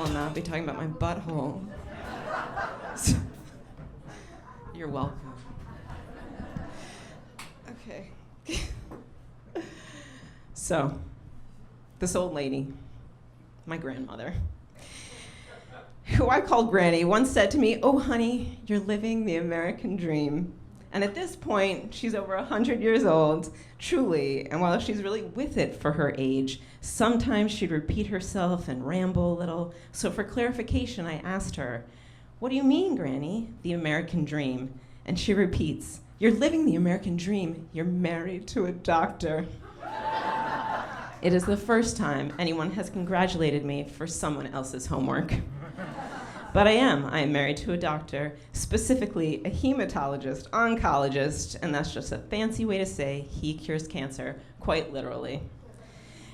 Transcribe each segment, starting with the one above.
will not be talking about my butthole. You're welcome. Okay. So, this old lady, my grandmother, who I called Granny, once said to me, "Oh, honey, you're living the American dream." And at this point, she's over 100 years old, truly, and while she's really with it for her age, sometimes she'd repeat herself and ramble a little. So for clarification, I asked her, "What do you mean, Granny, the American dream?" And she repeats, "You're living the American dream. You're married to a doctor." It is the first time anyone has congratulated me for someone else's homework. But I am married to a doctor, specifically a hematologist, oncologist, and that's just a fancy way to say he cures cancer, quite literally.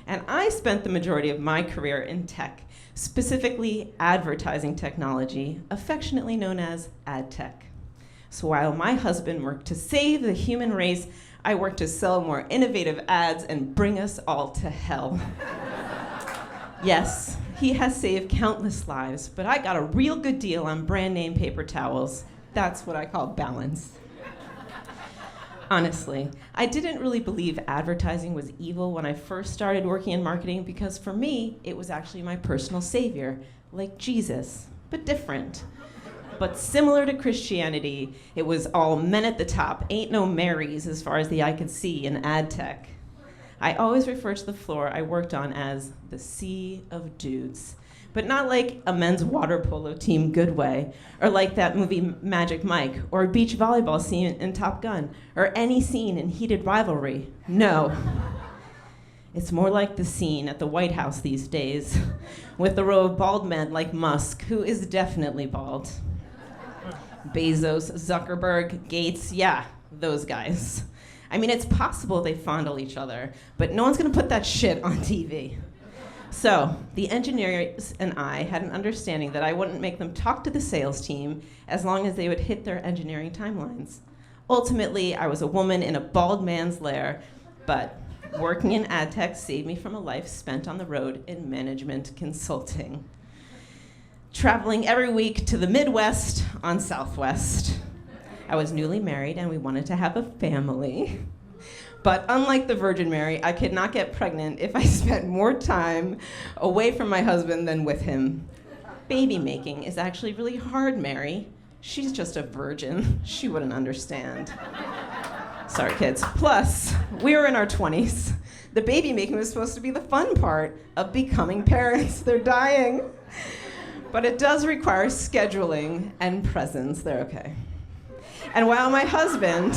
And I spent the majority of my career in tech, specifically advertising technology, affectionately known as ad tech. So while my husband worked to save the human race, I worked to sell more innovative ads and bring us all to hell. Yes, he has saved countless lives, but I got a real good deal on brand name paper towels. That's what I call balance. Honestly, I didn't really believe advertising was evil when I first started working in marketing because for me, it was actually my personal savior, like Jesus, but different. But similar to Christianity, it was all men at the top, ain't no Marys as far as the eye could see in ad tech. I always refer to the floor I worked on as the sea of dudes, but not like a men's water polo team good way, or like that movie Magic Mike, or a beach volleyball scene in Top Gun, or any scene in Heated Rivalry. No. It's more like the scene at the White House these days, with a row of bald men like Musk, who is definitely bald. Bezos, Zuckerberg, Gates, yeah, those guys. I mean, it's possible they fondle each other, but no one's gonna put that shit on TV. So, the engineers and I had an understanding that I wouldn't make them talk to the sales team as long as they would hit their engineering timelines. Ultimately, I was a woman in a bald man's lair, but working in ad tech saved me from a life spent on the road in management consulting. Traveling every week to the Midwest on Southwest. I was newly married and we wanted to have a family. But unlike the Virgin Mary, I could not get pregnant if I spent more time away from my husband than with him. Baby making is actually really hard, Mary. She's just a virgin. She wouldn't understand. Sorry, kids. Plus, we were in our 20s. The baby making was supposed to be the fun part of becoming parents. They're dying. But it does require scheduling and presence. They're okay. And while my husband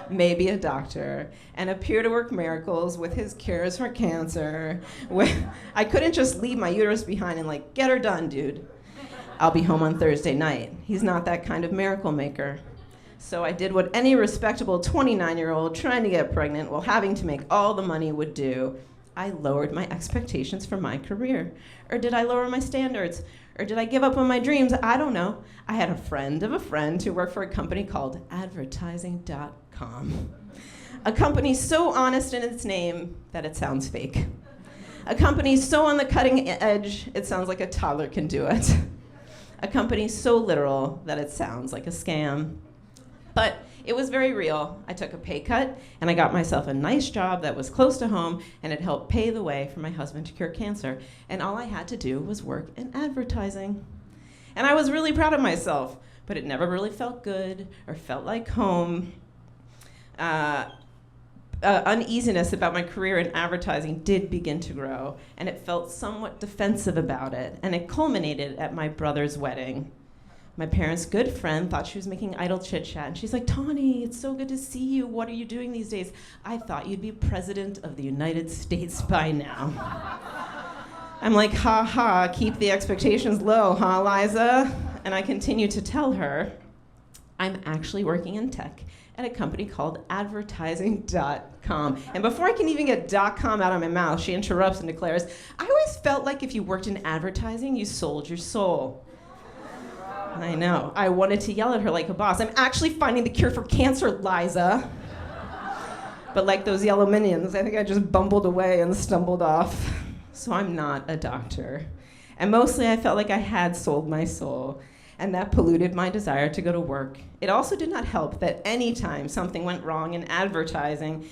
may be a doctor and appear to work miracles with his cures for cancer, I couldn't just leave my uterus behind and like, get her done, dude. I'll be home on Thursday night. He's not that kind of miracle maker. So I did what any respectable 29-year-old trying to get pregnant while having to make all the money would do. I lowered my expectations for my career. Or did I lower my standards? Or did I give up on my dreams? I don't know. I had a friend of a friend who worked for a company called advertising.com. A company so honest in its name that it sounds fake. A company so on the cutting edge, it sounds like a toddler can do it. A company so literal that it sounds like a scam. But it was very real. I took a pay cut, and I got myself a nice job that was close to home, and it helped pay the way for my husband to cure cancer. And all I had to do was work in advertising. And I was really proud of myself, but it never really felt good or felt like home. Uneasiness about my career in advertising did begin to grow, and it felt somewhat defensive about it, and it culminated at my brother's wedding. My parents' good friend thought she was making idle chit-chat, and she's like, "Tawney, it's so good to see you. What are you doing these days? I thought you'd be president of the United States by now." I'm like, "Ha ha, keep the expectations low, huh, Liza?" And I continue to tell her, I'm actually working in tech at a company called advertising.com. And before I can even get .com out of my mouth, she interrupts and declares, "I always felt like if you worked in advertising, you sold your soul." I know. I wanted to yell at her like a boss. "I'm actually finding the cure for cancer, Liza." But like those yellow minions, I think I just bumbled away and stumbled off. So I'm not a doctor. And mostly I felt like I had sold my soul, and that polluted my desire to go to work. It also did not help that anytime something went wrong in advertising,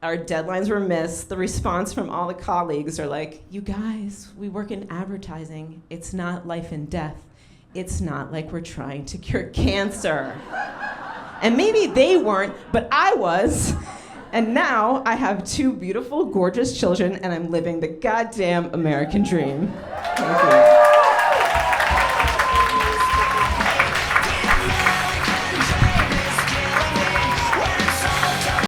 our deadlines were missed, the response from all the colleagues are like, you guys, we work in advertising. It's not life and death. It's not like we're trying to cure cancer. And maybe they weren't, but I was. And now I have 2 beautiful, gorgeous children, and I'm living the goddamn American dream. Thank you.